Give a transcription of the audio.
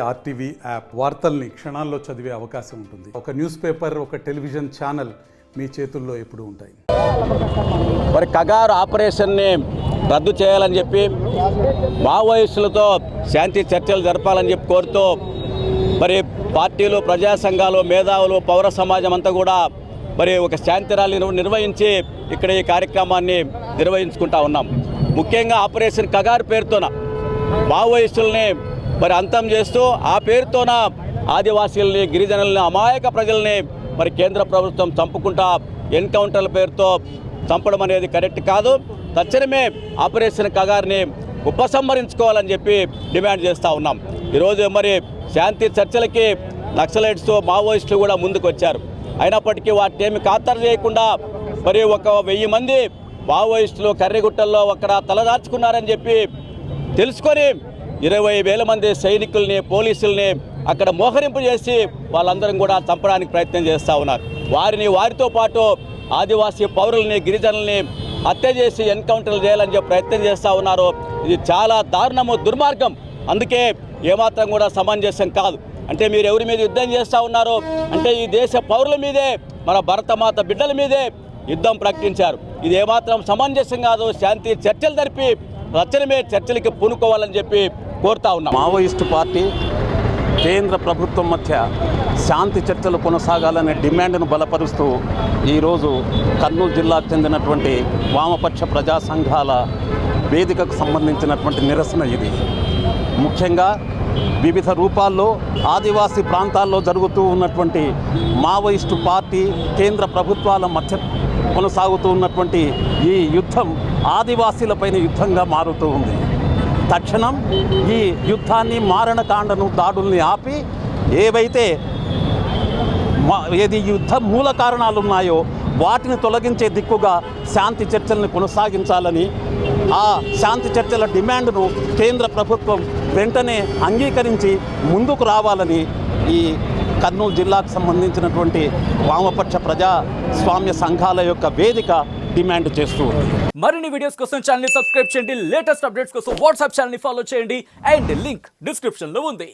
RTV app వార్తల్ని క్షణాల్లో చదివే అవకాశం ఉంటుంది. ఒక న్యూస్ పేపర్, ఒక టెలివిజన్ ఛానల్ మీ చేతుల్లో ఎప్పుడూ ఉంటాయి. మరి కగారు ఆపరేషన్ని రద్దు చేయాలని చెప్పి మావోయిస్టులతో శాంతి చర్చలు జరపాలని చెప్పి కోరుతూ మరి పార్టీలు, ప్రజా సంఘాలు, మేధావులు, పౌర సమాజం అంతా కూడా మరి ఒక శాంతి ర్యాలీ నిర్వహించి ఇక్కడ ఈ కార్యక్రమాన్ని నిర్వహించుకుంటా ఉన్నాం. ముఖ్యంగా ఆపరేషన్ కగారు పేరుతోన మావోయిస్టుల్ని మరి అంతం చేస్తూ ఆ పేరుతోన ఆదివాసీలని, గిరిజనులని, అమాయక ప్రజల్ని మరి కేంద్ర ప్రభుత్వం చంపుకుంటా ఎన్కౌంటర్ల పేరుతో చంపడం అనేది కరెక్ట్ కాదు. తక్షణమే ఆపరేషన్ కగారుని ఉపసంహరించుకోవాలని చెప్పి డిమాండ్ చేస్తూ ఉన్నాం. ఈరోజు మరి శాంతి చర్చలకి నక్సలైట్స్, మావోయిస్టులు కూడా ముందుకు వచ్చారు. అయినప్పటికీ వాటిని ఖాతరు చేయకుండా మరి 1000 మంది మావోయిస్టులు కర్రెగుట్టల్లో అక్కడ తలదాచుకున్నారని చెప్పి తెలుసుకొని 20,000 మంది సైనికుల్ని, పోలీసుల్ని అక్కడ మోహరింపు చేసి వాళ్ళందరం కూడా చంపడానికి ప్రయత్నం చేస్తూ ఉన్నారు. వారితో పాటు ఆదివాసీ పౌరుల్ని, గిరిజనుల్ని హత్య చేసి ఎన్కౌంటర్లు చేయాలని చెప్పి ప్రయత్నం చేస్తూ ఉన్నారు. ఇది చాలా దారుణము, దుర్మార్గం. అందుకే ఏమాత్రం కూడా సమంజసం కాదు. అంటే మీరు ఎవరి మీద యుద్ధం చేస్తూ ఉన్నారు అంటే ఈ దేశ పౌరుల మీదే, మన భరతమాత బిడ్డల మీదే యుద్ధం ప్రకటించారు. ఇది ఏమాత్రం సమంజసం కాదు. శాంతి చర్చలు జరిపి తక్షణమే చర్చలకి పూనుకోవాలని చెప్పి కోరుతా ఉన్నాం. మావోయిస్టు పార్టీ, కేంద్ర ప్రభుత్వం మధ్య శాంతి చర్చలు కొనసాగాలనే డిమాండ్ను బలపరుస్తూ ఈరోజు కర్నూలు జిల్లాకు చెందినటువంటి వామపక్ష ప్రజా సంఘాల వేదికకు సంబంధించినటువంటి నిరసన ఇది. ముఖ్యంగా వివిధ రూపాల్లో ఆదివాసీ ప్రాంతాల్లో జరుగుతూ ఉన్నటువంటి మావోయిస్టు పార్టీ, కేంద్ర ప్రభుత్వాల మధ్య కొనసాగుతూ ఉన్నటువంటి ఈ యుద్ధం ఆదివాసీలపైన యుద్ధంగా మారుతూ ఉంది. తక్షణం ఈ యుద్ధాన్ని, మారణకాండను, దాడుల్ని ఆపి ఏవైతే యుద్ధ మూల కారణాలు ఉన్నాయో వాటిని తొలగించే దిక్కుగా శాంతి చర్చల్ని కొనసాగించాలని, ఆ శాంతి చర్చల డిమాండ్ను కేంద్ర ప్రభుత్వం వెంటనే అంగీకరించి ముందుకు రావాలని ఈ కర్నూలు జిల్లాకు సంబంధించినటువంటి వామపక్ష ప్రజాస్వామ్య సంఘాల యొక్క వేదిక డిమాండ్ చేస్తూ ఉంది. మరిన్ని వీడియోస్ కోసం ఛానల్ ని సబ్స్క్రైబ్ చేయండి. లేటెస్ట్ అప్డేట్స్ కోసం వాట్సాప్ ఛానల్ ని ఫాలో చేయండి. అండ్ లింక్ డిస్క్రిప్షన్ లో ఉంది.